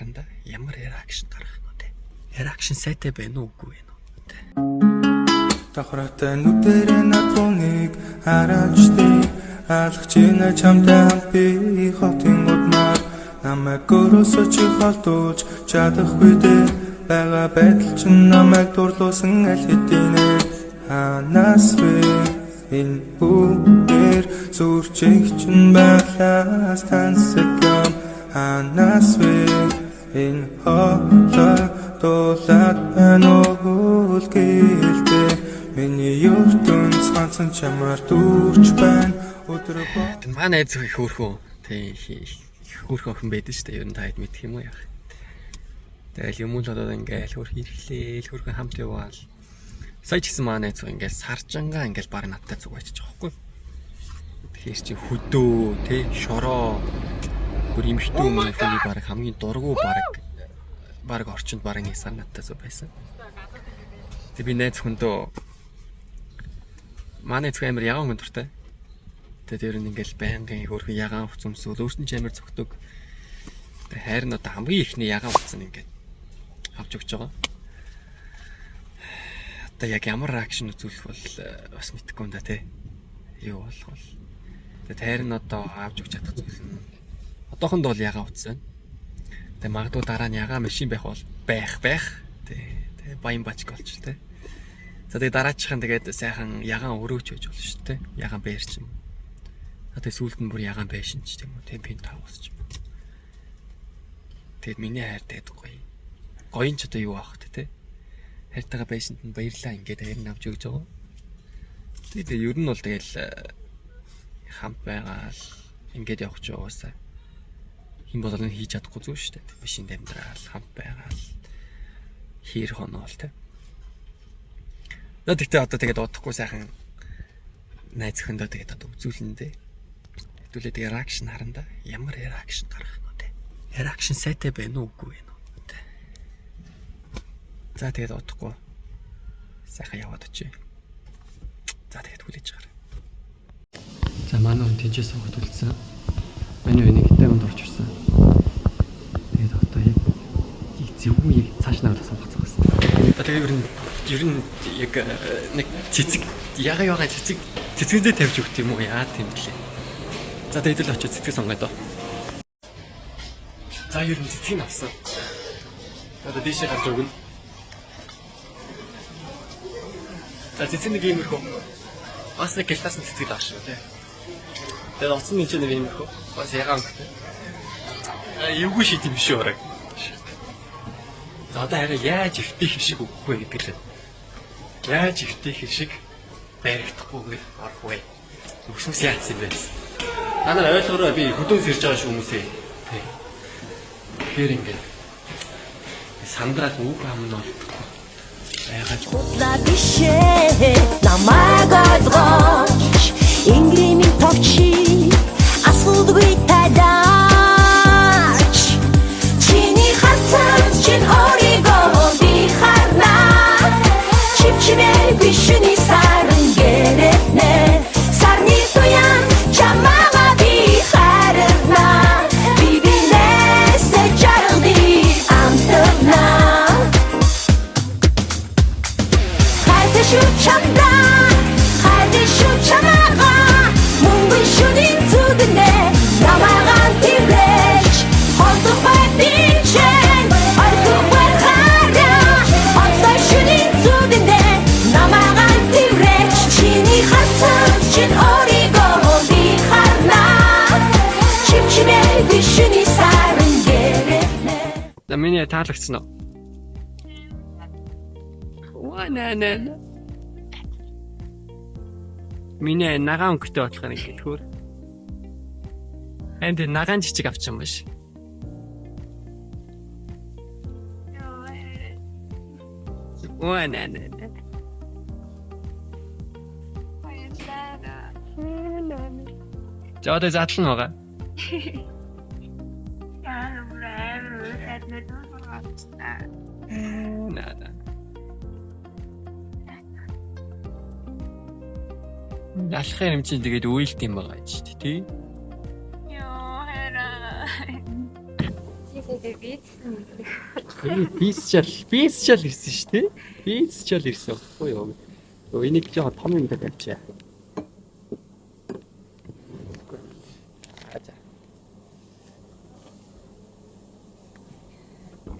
харанда ямар реакшн гарах нь вэ? Реакшн сайтай байна уу үгүй вэ? Давхраатай нүдэрээ надуныг хараачдээ алхаж ийн чамтай хамт би хотын удмаар намайг өрөөсөж холдуулж чадахгүй дээ бага байдал чинь намайг дурлуулсан аль хэдийнэ ханаас вэ энэ бүгдээр сүрчиг чинь байхаас тансаг юм ханаас вэ энэ хоолой дуулаад байна уу гэлтэй миний ертөнц ганцхан чамаар дүүрч байна өдрө боо манай найз их хөөрхөн тий хөөрхөн охин байдаг шүү дээ ер нь таад мэдэх юм уу яах. Тэгэл юм л одоо ингээл хөрх ирэхлээл хөрхөн хамт яваал. Сая ч гэсэн манай найз ингээл саржангаа ингээл баг надтай зүг очиж байгаа хгүй. Тэгэхээр чи хөдөө тий шороо бүр имхтэн хүний баг хамгийн дургу баг орчинд баг нэг сар надтай зүг байсан. Тэг би найз хүндөө манай зөв амир ягаан хүн дуртай. Тэгээд ер нь ингээл байнгын хөрхөн ягаан хувц өмсөөл өөртөө ч амир зөгтөг. Тэгээд хайр нь одоо хамгийн ихний ягаан хувцсан ингээд авч өгч байгаа. Одоо яг ямар реакшн үзүүлэх бол бас мэдэхгүй юм да тий. Юу болох вэ? Тэгээд хайр нь одоо авч өгч чадах зүйл нь одоохонд бол ягаан хувцс байна. Тэгээд магадгүй дараа нь ягаан машин байх бол байх. Тэгээд баян бачк болчих тий. За тэгээд дараачихын тэгээд сайхан ягаан өрөөч байж болно шүү дээ. Ягаан байр чинь. Тэгээд сүүлд нь бүр ягаан байшин ч тийм үү. Тэгээд пент тавс ч юм. Тэгээд миний хайр тэгээд гоё ч одоо юу аах те. Хайртайгаа байшинд нь баярлаа ингээд хайр нь авч өгч байгаа. Тэгээд ер нь бол тэгэл хамт байгаал ингээд явах ч угаасаа хин болол нь хийж чадахгүй зүйл шүү дээ. Машинд амьдрал хамт байгаал хэр хоноол те. Тэгтээ одоо тэгээд удахгүй сайхан найз өхөндөө тэгээд одоо үзүүлэн дээ. Хэдүүлээ тэгээд реакшн харанда ямар реакшн гарах нь вэ? Реакшн сайтай байна уу үгүй вэ? За тэгээд удахгүй сайхан яваад очие. За тэгээд хүлээж гараа. За манай хүн тийчээс суугаад үлдсэн. Миний нэг хитэ өнд орж ирсэн. Тэгээд одоо яг зөвгүй яг цааш наваад суугацсан байсан. Тэгээд ер нь яг нэг цэцэг ягаа цэцгэндээ тавьж өгт юм уу яа тийм блэ. За тэгээд л очиж цэцэг сонгоо доо. За ер нь цэцгийг авсан. Одоо дээшээ гарч өгнө. За цэцэг нэг юм ирэх. Бас нэг гэлтаас нь цэцэг авах шүү тий. Тэгээд оцсон нэг нэг юм ирэх. Бас ягаан гэх. Эвгүй шийд юм шүү орой. За одоо хараа яаж өвтөх шиг өгөх вэ гэдэг л. Яаж өвтөх шиг баригдахгүйгээр орох вэ? Өксөс яатсан юм бэ? Та нар ойлгоорой би хөдөөс ирж байгаа шүү хүмүүсээ. Тий. Тэгэхээр ингээд сандраад үг ам нь олдохгүй. Яагаад худлаа бишээ намайг ойлгооч ингримийн товчи асуулгүй тадаач чиний харцаа чин оригоо би харнаа чимчимээ бишүний саран гэрэтнэ сарны туян чамаага би харнаа би бинээсэ жаргали амтнаа хайдэ чамаага мөнгөн шүдийн зүгнэ намаагаан тивэж холдох байдичэн ойхоор хараа онцой шүдийн зүгнэ намаагаан тивэж чиний харцаа чин оригоо би харнаа чимчимээ бишүний саран гэрэтнэ. За миний таалагдсан уу? Нэ. Миний нагаан өнгөтэй болохоор ингэж хөр. Энд нагаан жижиг авчихсан маш. Нэ. За одоо задлан байгаа. Нэ. Ялахын юм чинь тэгээд үйлт юм байгаа ч тий. Яа хараа. дээ бийцсэн. Бисчэл ирсэн шүү дээ. Бисчэл ирсэн. Ой ёо. Энийг жоохон том юм дээр авчаа. Ачаа.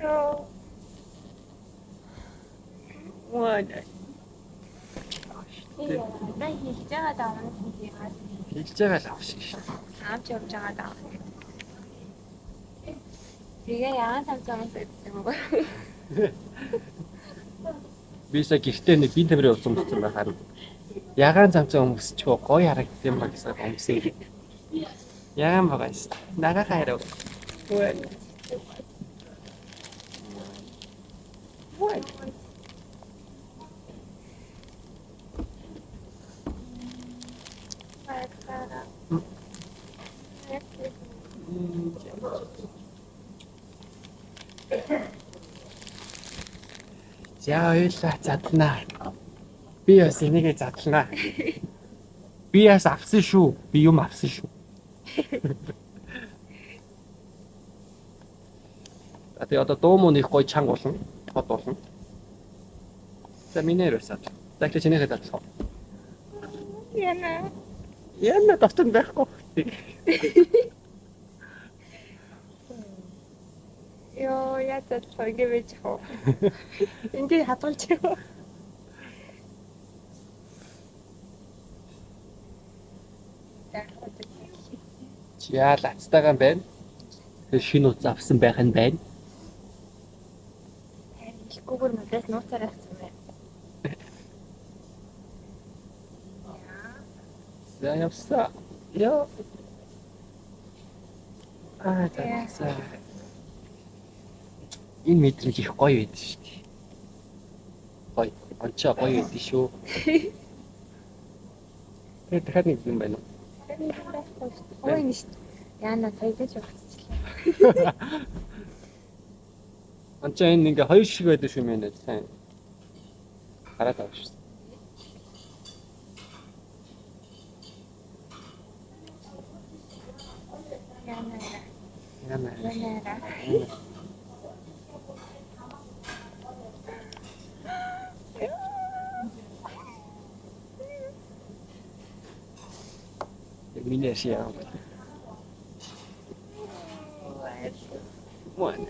Яа. Ваа. Яа, хийж байгаа давна хийгээд. Хийж байгаа л авшиг шүү. Авч явж байгаа давна. Тэгээ яагаад самцаас идсэн юм бэ? Бисаа гэртээ нэг бие тамирын уцсан болсон байхаар ягаан замцаа өмсчихөө гоё харагдсан ба гэсэн өмсөө. Ягаан байгаа юм. Нага хайраа. Ой. Ой. За ойлаа задлнаа. Би бас энийгээ задлнаа. Би бас авсан шүү. Би юм авсан шүү. Тэгээ одоо дуу муу нэг гоё чанга болно. Хот болно. За минер өсөж. За их чинийгээ задлах. Яна. Яна дотор байхгүй. Йоо, ятад фойгэж хоо. Энд хадгалж яваа. За лацтайгаа байна. Шинэ уц авсан байх нь байна. Гүүгээр мэдээс нууцаар авсан байна. За явсаа. Йоо. За. Энэ мэдрэмж их гоё байдаг шүү дээ. Гоё. Онцоо гоё байдаг шүү. Тэгээд дахиад нэг юм байна уу? Ой нэш. Яна саягч явчихлаа. Онцоо энэ ингээ хоёр шиг байдаг шүү мэнэ сайн. Хараад авах шүү. Яна. Минер шиа. One.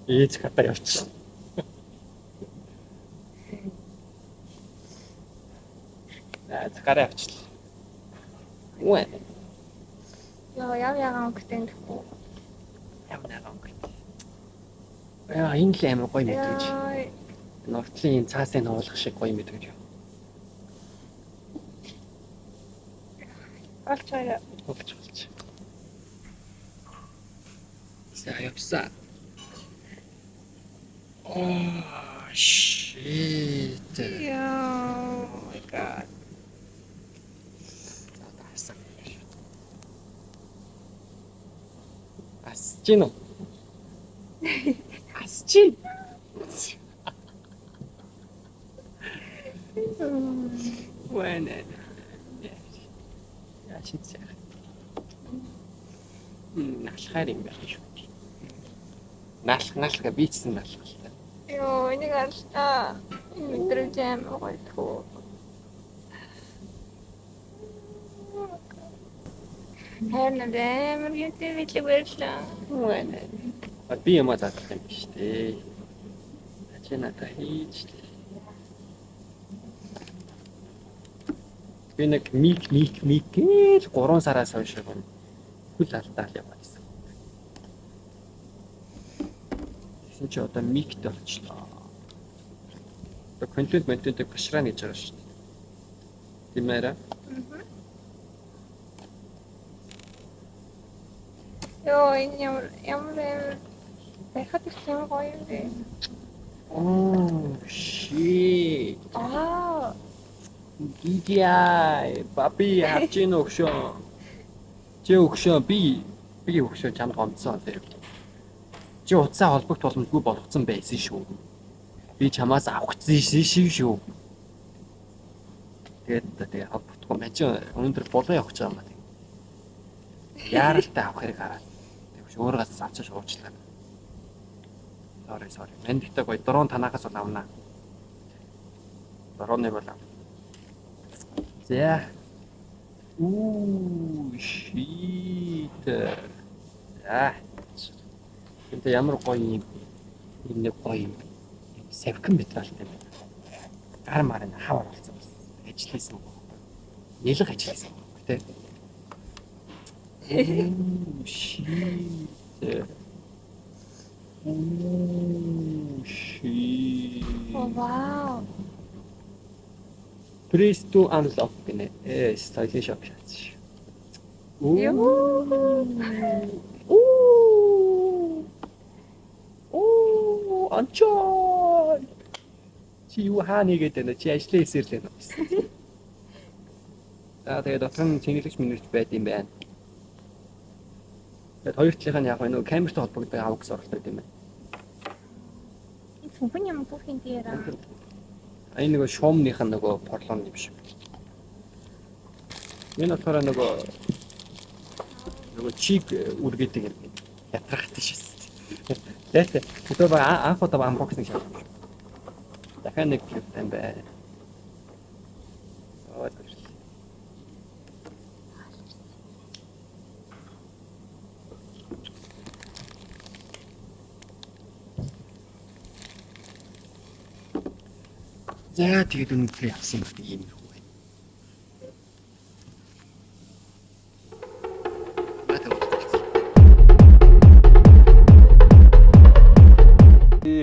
Ээж хата явчих. Цакараа явчихлаа. Уэ. Яа, яагаад өнгөтэй гэхгүй. Явнаа өнгөтэй. Энэ л амар гоё мэдрэмж. Нуртлын цаасыг нуулах шиг гоё мэдрэмж. Олчоо. Олч. За явсаа. Oh shit. Яа, oh my god. Асчино. Асчин. Bueno. Яачиж. Наалхаар юм байх шүү. Наалха бийцсэн наалха. Йоо, энийг аллаа. Мэдрэмж амар гоё тхүү. Харин амар юутэй бичлэг барьлаа. Bueno. Би юм задлах юм биш дээ. Ачина та хийж. Би нэг мик гэл 3 сараас хойш гоо хүл алдаал яваад байсан. Тэгсэн чи одоо микт болчлоо. Одоо контент башраа гэж байгаа шүү дээ. Тийм ээ. Йоо, энэ ямар байхад их юм гоё юм бэ. Oh shit. Аа. DJI баби хавчин өгшөө. Чи өгшөө би өгшөө чам гомцсон тийм. Чи утсаа холбогд боломжгүй болгоцсон байсан шүү. Би чамаас авах зэшив шүү. Тэгээд холбогдохгүй мэн чи өнөөдөр болоо явах гэж байгаа юм байна. Яаралтай авах хэрэг хараад. Тэгвч өөрөөс авчиж уучлаа. Sorry. Мен дэхтэй гоё дрон танахаас бол авнаа. Дроныг бол ав. За. Shit. За. Энд ямар гоё юм. Энэ гоё юм. Савкан материалтай байна. Гар марын хавар болсон. Ажилласан. Нэлэг ажилласан. Тэ. Shit. Вау. Press to unlock гэнэ. Stylish shop шаац. Анчой. Чи юу хаана гэдэг нь чи ажлаа хийсэрлээ нэ. Тэгээд дотор нь цэнгэлэгч минэрч байд юм байна. Тэгээд хоёр талынх нь яг нөгөө камертай холбогддог авах гэсэн оролдоод юм байна. Хүн юм бүх юм дээрээ. Энэ нөгөө шуумных нь нөгөө порлон юм шиг. Энэ болохоор нөгөө чиг үргэдэг юм. Ятрахтай шээс. Тэт одоо анх удаа unboxing шаа. Дахиад нэг клип юм байна. За тэгээд өнөдөр явсан байх юм юу вэ?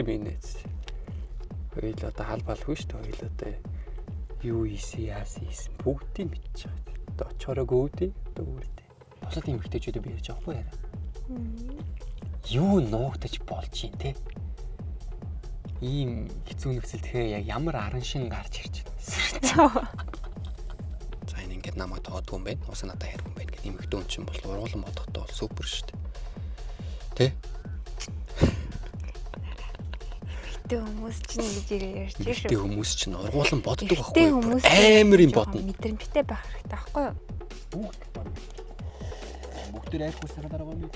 Минут. Хоёул одоо халбалгүй шүү дээ. Хоёул одоо юу яасан бүгдийг мэдчихэж байгаа. Одоо очороо гөөдөө өгөөдөө. Босод юм ихтэйчүүдээ би ярьж байгаа байхгүй яа. Юу нуугдаж болж юм те? Ийм хэцүү нөхцөл тэгэхээр яг ямар аран шин гарч ирж байна. За энэ ингээд намайг тоодгүй юм байна. Уус надад хайргүй юм байна гэх юм ихтэй хүн чинь бол ургуулсан бодохдоо бол супер шүү дээ. Тэ? Хүмүүс чинь ингэж ярьж шүү. Ихтэй хүмүүс чинь ургуулсан боддог байхгүй юу? Амар юм бодно. Мэдрэмжтэй байх хэрэгтэй байхгүй юу? Бүгд айхуусараа дараа гомё.